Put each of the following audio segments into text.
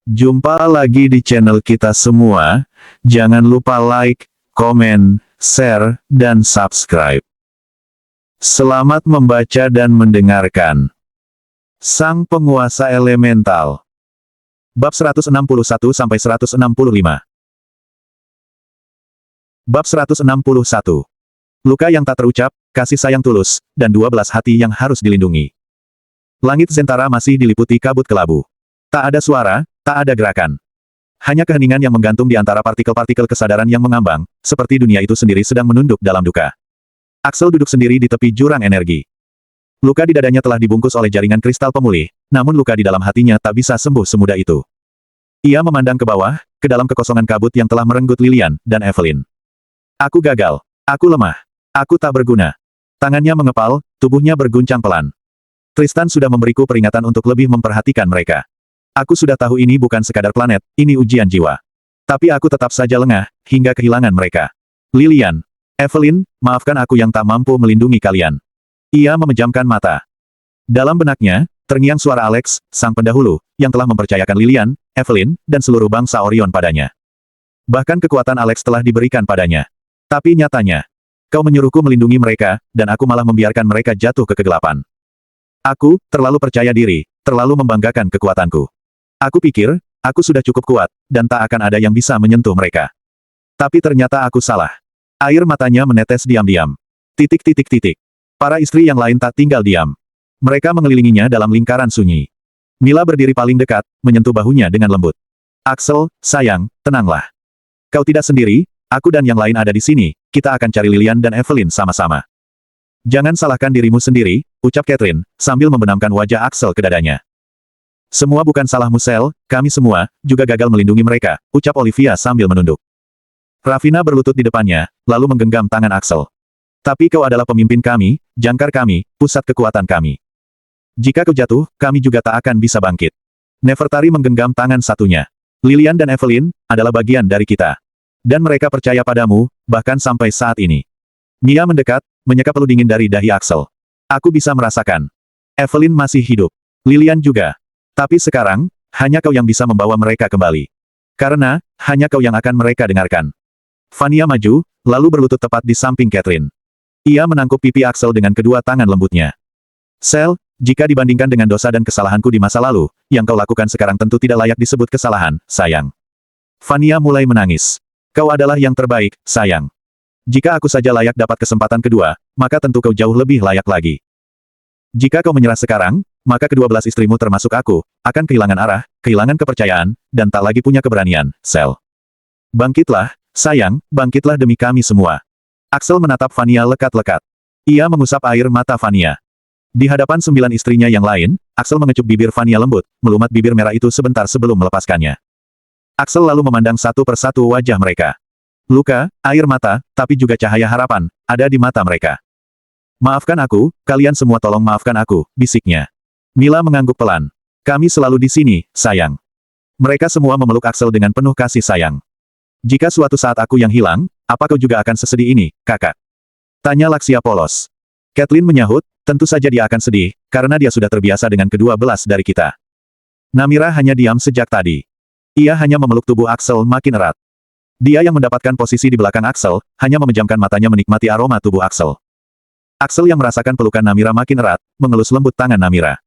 Jumpa lagi di channel kita semua. Jangan lupa like, komen, share, dan subscribe. Selamat membaca dan mendengarkan. Sang Penguasa Elemental. Bab 161-165. Bab 161. Luka yang tak terucap, kasih sayang tulus, dan 12 hati yang harus dilindungi. Langit Zentara masih diliputi kabut kelabu. Tak ada suara, tak ada gerakan. Hanya keheningan yang menggantung di antara partikel-partikel kesadaran yang mengambang, seperti dunia itu sendiri sedang menunduk dalam duka. Axel duduk sendiri di tepi jurang energi. Luka di dadanya telah dibungkus oleh jaringan kristal pemulih, namun luka di dalam hatinya tak bisa sembuh semudah itu. Ia memandang ke bawah, ke dalam kekosongan kabut yang telah merenggut Lilian dan Evelyn. Aku gagal. Aku lemah. Aku tak berguna. Tangannya mengepal, tubuhnya berguncang pelan. Tristan sudah memberiku peringatan untuk lebih memperhatikan mereka. Aku sudah tahu ini bukan sekadar planet, ini ujian jiwa. Tapi aku tetap saja lengah, hingga kehilangan mereka. Lilian, Evelyn, maafkan aku yang tak mampu melindungi kalian. Ia memejamkan mata. Dalam benaknya, terngiang suara Alex, sang pendahulu, yang telah mempercayakan Lilian, Evelyn, dan seluruh bangsa Orion padanya. Bahkan kekuatan Alex telah diberikan padanya. Tapi nyatanya, kau menyuruhku melindungi mereka, dan aku malah membiarkan mereka jatuh ke kegelapan. Aku, terlalu percaya diri, terlalu membanggakan kekuatanku. Aku pikir, aku sudah cukup kuat, dan tak akan ada yang bisa menyentuh mereka. Tapi ternyata aku salah. Air matanya menetes diam-diam. Titik. Para istri yang lain tak tinggal diam. Mereka mengelilinginya dalam lingkaran sunyi. Mila berdiri paling dekat, menyentuh bahunya dengan lembut. Axel, sayang, tenanglah. Kau tidak sendiri, aku dan yang lain ada di sini, kita akan cari Lilian dan Evelyn sama-sama. Jangan salahkan dirimu sendiri, ucap Catherine, sambil membenamkan wajah Axel ke dadanya. Semua bukan salahmu Sel, kami semua, juga gagal melindungi mereka, ucap Olivia sambil menunduk. Ravina berlutut di depannya, lalu menggenggam tangan Axel. Tapi kau adalah pemimpin kami, jangkar kami, pusat kekuatan kami. Jika kau jatuh, kami juga tak akan bisa bangkit. Nefertari menggenggam tangan satunya. Lilian dan Evelyn, adalah bagian dari kita. Dan mereka percaya padamu, bahkan sampai saat ini. Mia mendekat, menyeka peluh dingin dari dahi Axel. Aku bisa merasakan. Evelyn masih hidup. Lilian juga. Tapi sekarang, hanya kau yang bisa membawa mereka kembali. Karena, hanya kau yang akan mereka dengarkan. Vania maju, lalu berlutut tepat di samping Catherine. Ia menangkup pipi Axel dengan kedua tangan lembutnya. Sel, jika dibandingkan dengan dosa dan kesalahanku di masa lalu, yang kau lakukan sekarang tentu tidak layak disebut kesalahan, sayang. Vania mulai menangis. Kau adalah yang terbaik, sayang. Jika aku saja layak dapat kesempatan kedua, maka tentu kau jauh lebih layak lagi. Jika kau menyerah sekarang, maka ke-12 istrimu termasuk aku, akan kehilangan arah, kehilangan kepercayaan, dan tak lagi punya keberanian, Sel. Bangkitlah, sayang, bangkitlah demi kami semua. Axel menatap Vania lekat-lekat. Ia mengusap air mata Vania. Di hadapan 9 istrinya yang lain, Axel mengecup bibir Vania lembut, melumat bibir merah itu sebentar sebelum melepaskannya. Axel lalu memandang satu persatu wajah mereka. Luka, air mata, tapi juga cahaya harapan, ada di mata mereka. Maafkan aku, kalian semua tolong maafkan aku, bisiknya. Mila mengangguk pelan. Kami selalu di sini, sayang. Mereka semua memeluk Axel dengan penuh kasih sayang. Jika suatu saat aku yang hilang, apa kau juga akan sesedih ini, kakak? Tanya Laksia polos. Kathleen menyahut, tentu saja dia akan sedih, karena dia sudah terbiasa dengan ke-12 dari kita. Namira hanya diam sejak tadi. Ia hanya memeluk tubuh Axel makin erat. Dia yang mendapatkan posisi di belakang Axel, hanya memejamkan matanya menikmati aroma tubuh Axel. Axel yang merasakan pelukan Namira makin erat, mengelus lembut tangan Namira.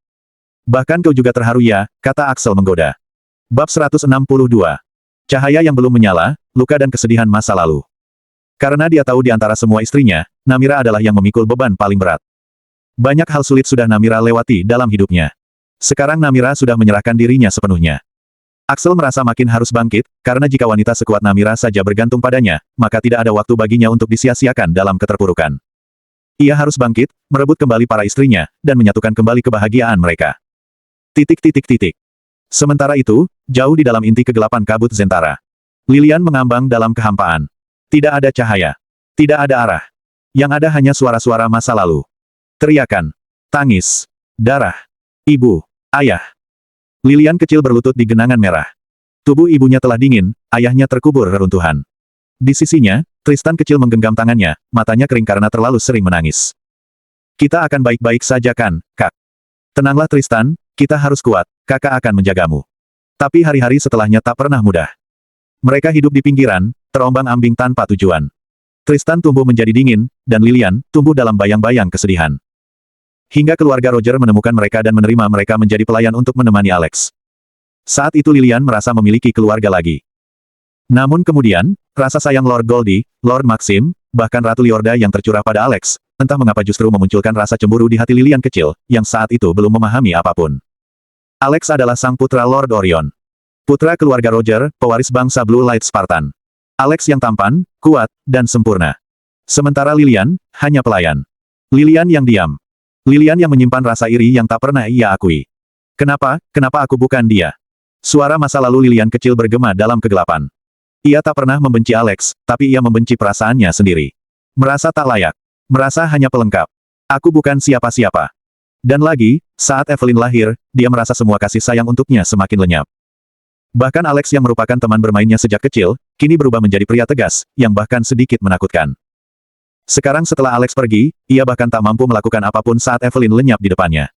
Bahkan kau juga terharu ya, kata Axel menggoda. Bab 162. Cahaya yang belum menyala, luka dan kesedihan masa lalu. Karena dia tahu di antara semua istrinya, Namira adalah yang memikul beban paling berat. Banyak hal sulit sudah Namira lewati dalam hidupnya. Sekarang Namira sudah menyerahkan dirinya sepenuhnya. Axel merasa makin harus bangkit, karena jika wanita sekuat Namira saja bergantung padanya, maka tidak ada waktu baginya untuk disia-siakan dalam keterpurukan. Ia harus bangkit, merebut kembali para istrinya, dan menyatukan kembali kebahagiaan mereka. Sementara itu, jauh di dalam inti kegelapan kabut Zentara. Lilian mengambang dalam kehampaan. Tidak ada cahaya. Tidak ada arah. Yang ada hanya suara-suara masa lalu. Teriakan. Tangis. Darah. Ibu. Ayah. Lilian kecil berlutut di genangan merah. Tubuh ibunya telah dingin, ayahnya terkubur reruntuhan. Di sisinya, Tristan kecil menggenggam tangannya, matanya kering karena terlalu sering menangis. Kita akan baik-baik saja kan, Kak? Tenanglah Tristan, kita harus kuat, kakak akan menjagamu. Tapi hari-hari setelahnya tak pernah mudah. Mereka hidup di pinggiran, terombang-ambing tanpa tujuan. Tristan tumbuh menjadi dingin, dan Lilian tumbuh dalam bayang-bayang kesedihan. Hingga keluarga Roger menemukan mereka dan menerima mereka menjadi pelayan untuk menemani Alex. Saat itu Lilian merasa memiliki keluarga lagi. Namun kemudian, rasa sayang Lord Goldie, Lord Maxim, bahkan Ratu Liorda yang tercurah pada Alex, entah mengapa justru memunculkan rasa cemburu di hati Lilian kecil, yang saat itu belum memahami apapun. Alex adalah sang putra Lord Orion. Putra keluarga Roger, pewaris bangsa Blue Light Spartan. Alex yang tampan, kuat, dan sempurna. Sementara Lilian, hanya pelayan. Lilian yang diam. Lilian yang menyimpan rasa iri yang tak pernah ia akui. Kenapa aku bukan dia? Suara masa lalu Lilian kecil bergema dalam kegelapan. Ia tak pernah membenci Alex, tapi ia membenci perasaannya sendiri. Merasa tak layak. Merasa hanya pelengkap. Aku bukan siapa-siapa. Dan lagi, saat Evelyn lahir, dia merasa semua kasih sayang untuknya semakin lenyap. Bahkan Alex yang merupakan teman bermainnya sejak kecil, kini berubah menjadi pria tegas, yang bahkan sedikit menakutkan. Sekarang setelah Alex pergi, ia bahkan tak mampu melakukan apapun saat Evelyn lenyap di depannya.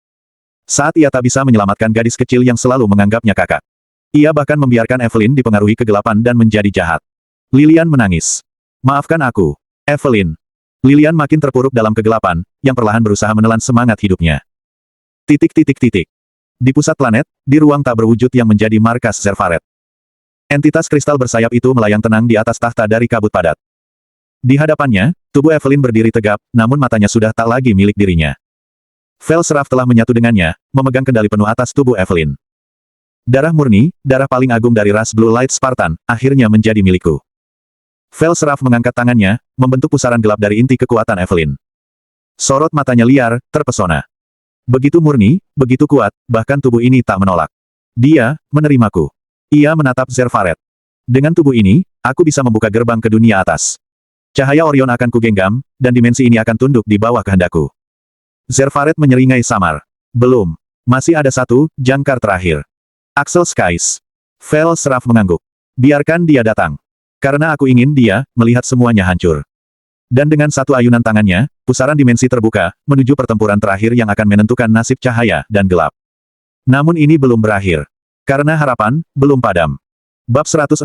Saat ia tak bisa menyelamatkan gadis kecil yang selalu menganggapnya kakak. Ia bahkan membiarkan Evelyn dipengaruhi kegelapan dan menjadi jahat. Lilian menangis. Maafkan aku, Evelyn. Lilian makin terpuruk dalam kegelapan, yang perlahan berusaha menelan semangat hidupnya. Di pusat planet, di ruang tak berwujud yang menjadi markas Zerfaret. Entitas kristal bersayap itu melayang tenang di atas tahta dari kabut padat. Di hadapannya, tubuh Evelyn berdiri tegap, namun matanya sudah tak lagi milik dirinya. Velseraf telah menyatu dengannya, memegang kendali penuh atas tubuh Evelyn. Darah murni, darah paling agung dari ras Blue Light Spartan, akhirnya menjadi milikku. Velseraf mengangkat tangannya, membentuk pusaran gelap dari inti kekuatan Evelyn. Sorot matanya liar, terpesona. Begitu murni, begitu kuat, bahkan tubuh ini tak menolak. Dia, menerimaku. Ia menatap Zerfaret. Dengan tubuh ini, aku bisa membuka gerbang ke dunia atas. Cahaya Orion akan kugenggam, dan dimensi ini akan tunduk di bawah kehendakku. Zerfaret menyeringai samar. Belum. Masih ada satu, jangkar terakhir. Axel Skies. Velseraf mengangguk. Biarkan dia datang. Karena aku ingin dia, melihat semuanya hancur. Dan dengan satu ayunan tangannya, pusaran dimensi terbuka, menuju pertempuran terakhir yang akan menentukan nasib cahaya dan gelap. Namun ini belum berakhir. Karena harapan, belum padam. Bab 163.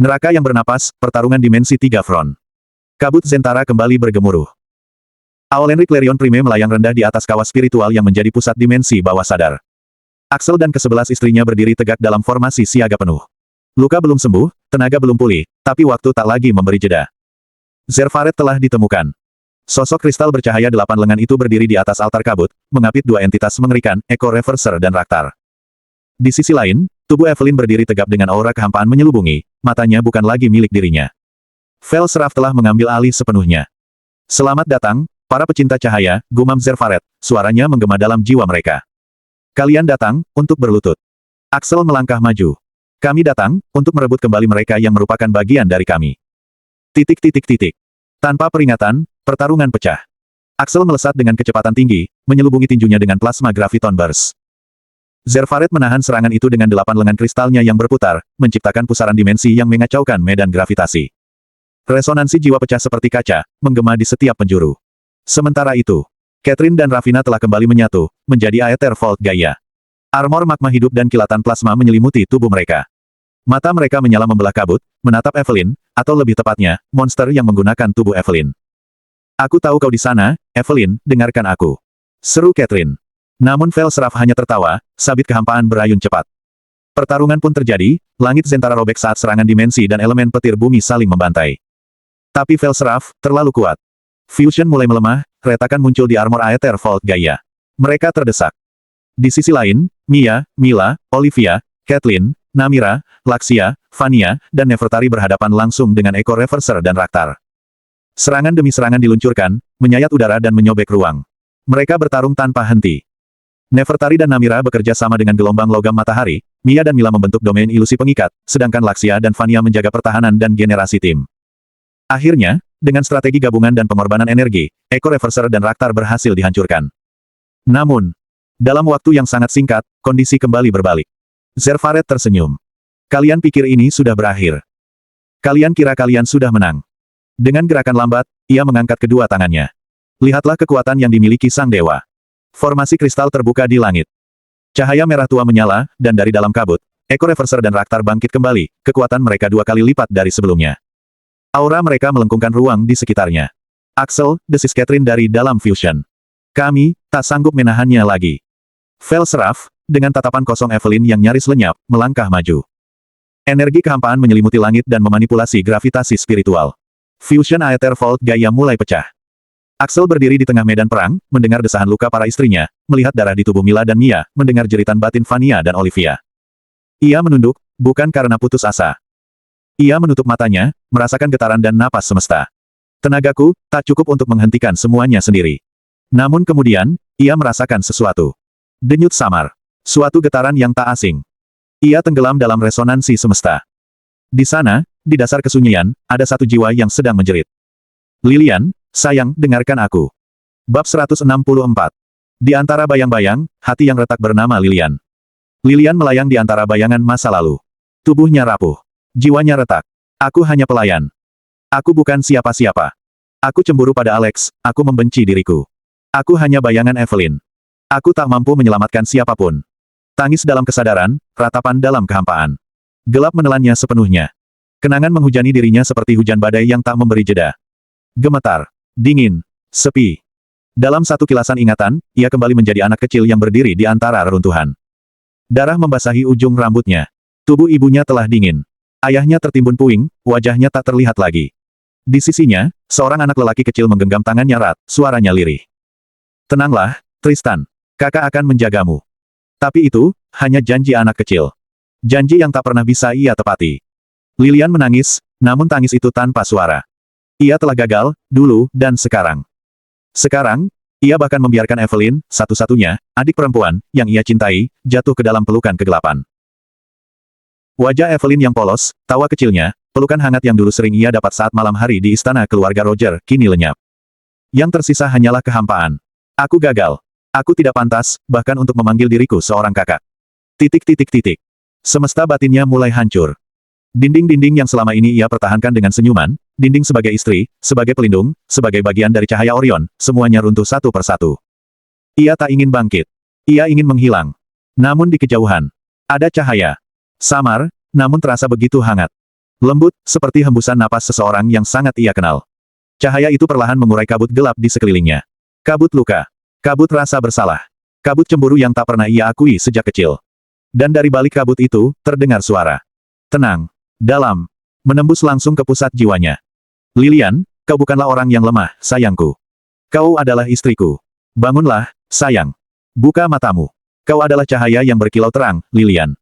Neraka yang bernapas, pertarungan dimensi 3 front. Kabut Zentara kembali bergemuruh. Aolenrik Clarion Prime melayang rendah di atas kawah spiritual yang menjadi pusat dimensi bawah sadar. Axel dan ke-11 istrinya berdiri tegak dalam formasi siaga penuh. Luka belum sembuh, tenaga belum pulih, tapi waktu tak lagi memberi jeda. Zerfaret telah ditemukan. Sosok kristal bercahaya 8 lengan itu berdiri di atas altar kabut, mengapit dua entitas mengerikan, Echo Reverser dan Raktar. Di sisi lain, tubuh Evelyn berdiri tegap dengan aura kehampaan menyelubungi, matanya bukan lagi milik dirinya. Velseraf telah mengambil alih sepenuhnya. Selamat datang, para pecinta cahaya, gumam Zerfaret, suaranya menggema dalam jiwa mereka. Kalian datang, untuk berlutut. Axel melangkah maju. Kami datang, untuk merebut kembali mereka yang merupakan bagian dari kami. Tanpa peringatan, pertarungan pecah. Axel melesat dengan kecepatan tinggi, menyelubungi tinjunya dengan plasma graviton burst. Zerfaret menahan serangan itu dengan 8 lengan kristalnya yang berputar, menciptakan pusaran dimensi yang mengacaukan medan gravitasi. Resonansi jiwa pecah seperti kaca, menggema di setiap penjuru. Sementara itu, Catherine dan Ravina telah kembali menyatu, menjadi Aether Vault Gaia. Armor magma hidup dan kilatan plasma menyelimuti tubuh mereka. Mata mereka menyala membelah kabut, menatap Evelyn, atau lebih tepatnya, monster yang menggunakan tubuh Evelyn. Aku tahu kau di sana, Evelyn, dengarkan aku. Seru Catherine. Namun Velseraf hanya tertawa, sabit kehampaan berayun cepat. Pertarungan pun terjadi, langit Zentara robek saat serangan dimensi dan elemen petir bumi saling membantai. Tapi Velseraf, terlalu kuat. Fusion mulai melemah, retakan muncul di armor Aether Vault Gaia. Mereka terdesak. Di sisi lain, Mia, Mila, Olivia, Kathleen, Namira, Laxia, Vania, dan Nefertari berhadapan langsung dengan Echo Reverser dan Raktar. Serangan demi serangan diluncurkan, menyayat udara dan menyobek ruang. Mereka bertarung tanpa henti. Nefertari dan Namira bekerja sama dengan gelombang logam matahari, Mia dan Mila membentuk domain ilusi pengikat, sedangkan Laxia dan Vania menjaga pertahanan dan generasi tim. Akhirnya, dengan strategi gabungan dan pengorbanan energi, Echo Reverser dan Raktar berhasil dihancurkan. Namun, dalam waktu yang sangat singkat, kondisi kembali berbalik. Zerfaret tersenyum. Kalian pikir ini sudah berakhir? Kalian kira kalian sudah menang? Dengan gerakan lambat, ia mengangkat kedua tangannya. Lihatlah kekuatan yang dimiliki sang dewa. Formasi kristal terbuka di langit. Cahaya merah tua menyala, dan dari dalam kabut, Echo Reverser dan Raktar bangkit kembali, kekuatan mereka 2 kali lipat dari sebelumnya. Aura mereka melengkungkan ruang di sekitarnya. Axel, desis Catherine dari dalam fusion. Kami, tak sanggup menahannya lagi. Velseraf, dengan tatapan kosong Evelyn yang nyaris lenyap, melangkah maju. Energi kehampaan menyelimuti langit dan memanipulasi gravitasi spiritual. Fusion Aether Vault Gaia mulai pecah. Axel berdiri di tengah medan perang, mendengar desahan luka para istrinya, melihat darah di tubuh Mila dan Mia, mendengar jeritan batin Vania dan Olivia. Ia menunduk, bukan karena putus asa. Ia menutup matanya, merasakan getaran dan napas semesta. Tenagaku, tak cukup untuk menghentikan semuanya sendiri. Namun kemudian, ia merasakan sesuatu. Denyut samar. Suatu getaran yang tak asing. Ia tenggelam dalam resonansi semesta. Di sana, di dasar kesunyian, ada satu jiwa yang sedang menjerit. Lilian, sayang, dengarkan aku. Bab 164. Di antara bayang-bayang, hati yang retak bernama Lilian. Lilian melayang di antara bayangan masa lalu. Tubuhnya rapuh. Jiwanya retak. Aku hanya pelayan. Aku bukan siapa-siapa. Aku cemburu pada Alex, aku membenci diriku. Aku hanya bayangan Evelyn. Aku tak mampu menyelamatkan siapapun. Tangis dalam kesadaran, ratapan dalam kehampaan. Gelap menelannya sepenuhnya. Kenangan menghujani dirinya seperti hujan badai yang tak memberi jeda. Gemetar. Dingin. Sepi. Dalam satu kilasan ingatan, ia kembali menjadi anak kecil yang berdiri di antara reruntuhan. Darah membasahi ujung rambutnya. Tubuh ibunya telah dingin. Ayahnya tertimbun puing, wajahnya tak terlihat lagi. Di sisinya, seorang anak lelaki kecil menggenggam tangannya erat, suaranya lirih. Tenanglah, Tristan. Kakak akan menjagamu. Tapi itu, hanya janji anak kecil. Janji yang tak pernah bisa ia tepati. Lilian menangis, namun tangis itu tanpa suara. Ia telah gagal, dulu, dan sekarang. Sekarang, ia bahkan membiarkan Evelyn, satu-satunya, adik perempuan, yang ia cintai, jatuh ke dalam pelukan kegelapan. Wajah Evelyn yang polos, tawa kecilnya, pelukan hangat yang dulu sering ia dapat saat malam hari di istana keluarga Roger, kini lenyap. Yang tersisa hanyalah kehampaan. Aku gagal. Aku tidak pantas, bahkan untuk memanggil diriku seorang kakak. Titik. Semesta batinnya mulai hancur. Dinding-dinding yang selama ini ia pertahankan dengan senyuman, dinding sebagai istri, sebagai pelindung, sebagai bagian dari cahaya Orion, semuanya runtuh satu persatu. Ia tak ingin bangkit. Ia ingin menghilang. Namun di kejauhan, ada cahaya. Samar, namun terasa begitu hangat. Lembut, seperti hembusan napas seseorang yang sangat ia kenal. Cahaya itu perlahan mengurai kabut gelap di sekelilingnya. Kabut luka. Kabut rasa bersalah. Kabut cemburu yang tak pernah ia akui sejak kecil. Dan dari balik kabut itu, terdengar suara. Tenang. Dalam. Menembus langsung ke pusat jiwanya. Lilian, kau bukanlah orang yang lemah, sayangku. Kau adalah istriku. Bangunlah, sayang. Buka matamu. Kau adalah cahaya yang berkilau terang, Lilian.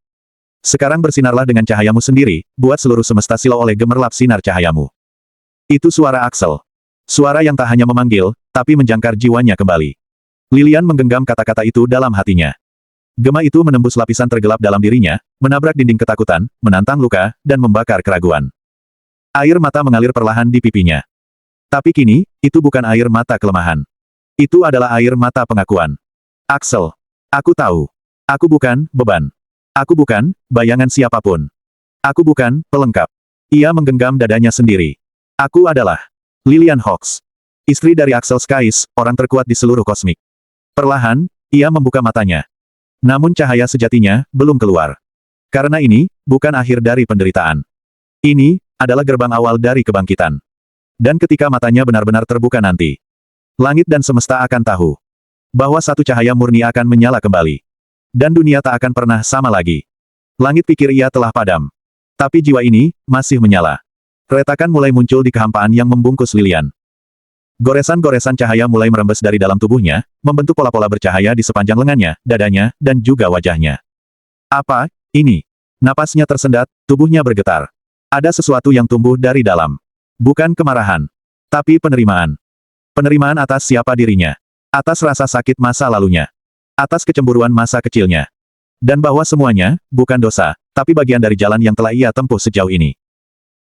Sekarang bersinarlah dengan cahayamu sendiri, buat seluruh semesta silau oleh gemerlap sinar cahayamu. Itu suara Axel. Suara yang tak hanya memanggil, tapi menjangkar jiwanya kembali. Lilian menggenggam kata-kata itu dalam hatinya. Gema itu menembus lapisan tergelap dalam dirinya, menabrak dinding ketakutan, menantang luka, dan membakar keraguan. Air mata mengalir perlahan di pipinya. Tapi kini, itu bukan air mata kelemahan. Itu adalah air mata pengakuan. Axel. Aku tahu. Aku bukan beban. Aku bukan bayangan siapapun. Aku bukan pelengkap. Ia menggenggam dadanya sendiri. Aku adalah Lilian Hawks. Istri dari Axel Skies, orang terkuat di seluruh kosmik. Perlahan, ia membuka matanya. Namun cahaya sejatinya, belum keluar. Karena ini, bukan akhir dari penderitaan. Ini, adalah gerbang awal dari kebangkitan. Dan ketika matanya benar-benar terbuka nanti, langit dan semesta akan tahu bahwa satu cahaya murni akan menyala kembali. Dan dunia tak akan pernah sama lagi. Langit pikir ia telah padam. Tapi jiwa ini, masih menyala. Retakan mulai muncul di kehampaan yang membungkus Lilian. Goresan-goresan cahaya mulai merembes dari dalam tubuhnya, membentuk pola-pola bercahaya di sepanjang lengannya, dadanya, dan juga wajahnya. Apa, ini? Napasnya tersendat, tubuhnya bergetar. Ada sesuatu yang tumbuh dari dalam. Bukan kemarahan. Tapi penerimaan. Penerimaan atas siapa dirinya. Atas rasa sakit masa lalunya. Atas kecemburuan masa kecilnya. Dan bahwa semuanya, bukan dosa, tapi bagian dari jalan yang telah ia tempuh sejauh ini.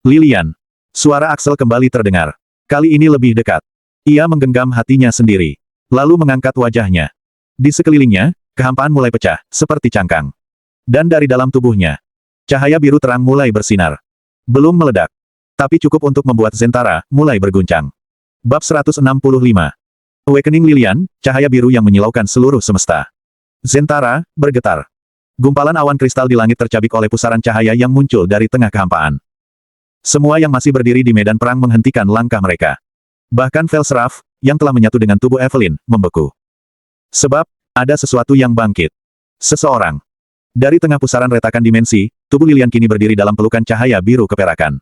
Lilian. Suara Axel kembali terdengar. Kali ini lebih dekat. Ia menggenggam hatinya sendiri. Lalu mengangkat wajahnya. Di sekelilingnya, kehampaan mulai pecah, seperti cangkang. Dan dari dalam tubuhnya, cahaya biru terang mulai bersinar. Belum meledak. Tapi cukup untuk membuat Zentara mulai berguncang. Bab 165. Awakening Lilian, cahaya biru yang menyilaukan seluruh semesta. Zentara, bergetar. Gumpalan awan kristal di langit tercabik oleh pusaran cahaya yang muncul dari tengah kehampaan. Semua yang masih berdiri di medan perang menghentikan langkah mereka. Bahkan Velsraf, yang telah menyatu dengan tubuh Evelyn, membeku. Sebab, ada sesuatu yang bangkit. Seseorang. Dari tengah pusaran retakan dimensi, tubuh Lilian kini berdiri dalam pelukan cahaya biru keperakan.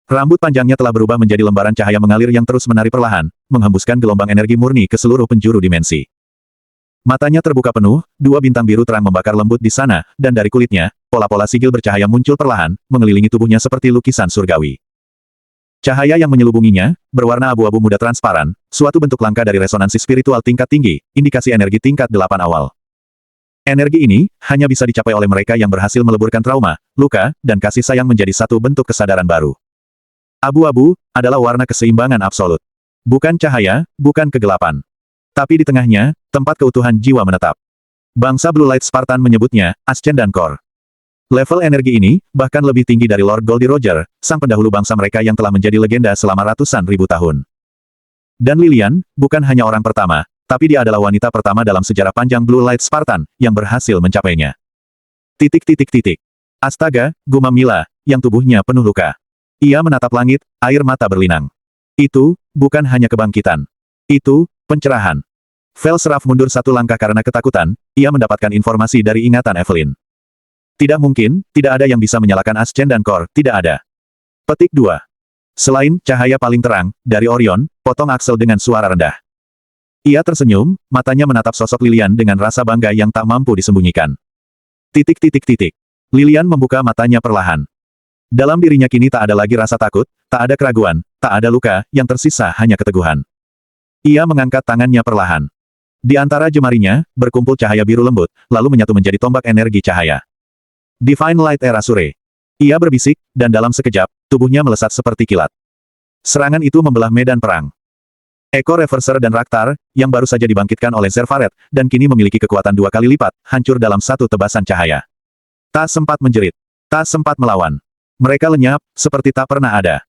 Rambut panjangnya telah berubah menjadi lembaran cahaya mengalir yang terus menari perlahan, menghembuskan gelombang energi murni ke seluruh penjuru dimensi. Matanya terbuka penuh, dua bintang biru terang membakar lembut di sana, dan dari kulitnya, pola-pola sigil bercahaya muncul perlahan, mengelilingi tubuhnya seperti lukisan surgawi. Cahaya yang menyelubunginya, berwarna abu-abu muda transparan, suatu bentuk langka dari resonansi spiritual tingkat tinggi, indikasi energi tingkat 8 awal. Energi ini, hanya bisa dicapai oleh mereka yang berhasil meleburkan trauma, luka, dan kasih sayang menjadi satu bentuk kesadaran baru. Abu-abu, adalah warna keseimbangan absolut. Bukan cahaya, bukan kegelapan. Tapi di tengahnya, tempat keutuhan jiwa menetap. Bangsa Blue Light Spartan menyebutnya, Ascendan Core. Level energi ini, bahkan lebih tinggi dari Lord Goldie Roger, sang pendahulu bangsa mereka yang telah menjadi legenda selama ratusan ribu tahun. Dan Lilian, bukan hanya orang pertama, tapi dia adalah wanita pertama dalam sejarah panjang Blue Light Spartan, yang berhasil mencapainya. Astaga, gumam Mila, yang tubuhnya penuh luka. Ia menatap langit, air mata berlinang. Itu, bukan hanya kebangkitan. Itu, pencerahan. Velsraf mundur satu langkah karena ketakutan, ia mendapatkan informasi dari ingatan Evelyn. Tidak mungkin, tidak ada yang bisa menyalakan Ascendan Core, tidak ada. Petik 2. Selain cahaya paling terang, dari Orion, potong Axel dengan suara rendah. Ia tersenyum, matanya menatap sosok Lilian dengan rasa bangga yang tak mampu disembunyikan. Lilian membuka matanya perlahan. Dalam dirinya kini tak ada lagi rasa takut, tak ada keraguan, tak ada luka, yang tersisa hanya keteguhan. Ia mengangkat tangannya perlahan. Di antara jemarinya, berkumpul cahaya biru lembut, lalu menyatu menjadi tombak energi cahaya. Divine Light Erasure. Ia berbisik, dan dalam sekejap, tubuhnya melesat seperti kilat. Serangan itu membelah medan perang. Echo Reverser dan Raktar, yang baru saja dibangkitkan oleh Zerfaret, dan kini memiliki kekuatan 2 kali lipat, hancur dalam satu tebasan cahaya. Tak sempat menjerit. Tak sempat melawan. Mereka lenyap, seperti tak pernah ada.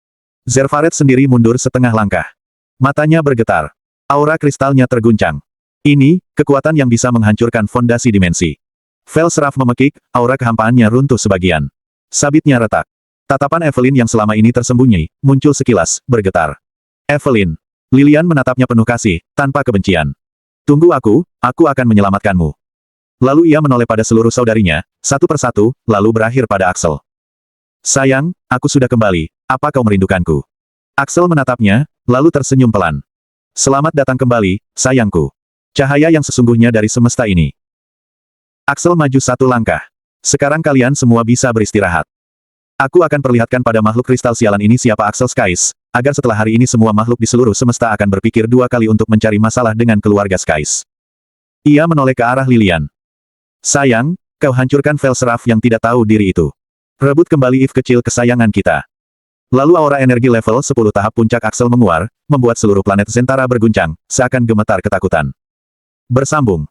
Zerfaret sendiri mundur setengah langkah. Matanya bergetar. Aura kristalnya terguncang. Ini, kekuatan yang bisa menghancurkan fondasi dimensi. Velsraf memekik, aura kehampaannya runtuh sebagian. Sabitnya retak. Tatapan Evelyn yang selama ini tersembunyi, muncul sekilas, bergetar. Evelyn. Lilian menatapnya penuh kasih, tanpa kebencian. Tunggu aku akan menyelamatkanmu. Lalu ia menoleh pada seluruh saudarinya, satu persatu, lalu berakhir pada Axel. Sayang, aku sudah kembali, apa kau merindukanku? Axel menatapnya, lalu tersenyum pelan. Selamat datang kembali, sayangku. Cahaya yang sesungguhnya dari semesta ini. Axel maju satu langkah. Sekarang kalian semua bisa beristirahat. Aku akan perlihatkan pada makhluk kristal sialan ini siapa Axel Skies, agar setelah hari ini semua makhluk di seluruh semesta akan berpikir 2 kali untuk mencari masalah dengan keluarga Skies. Ia menoleh ke arah Lilian. Sayang, kau hancurkan Velsraf yang tidak tahu diri itu. Rebut kembali Eve kecil kesayangan kita. Lalu aura energi level 10 tahap puncak Axel menguar, membuat seluruh planet Zentara berguncang, seakan gemetar ketakutan. Bersambung.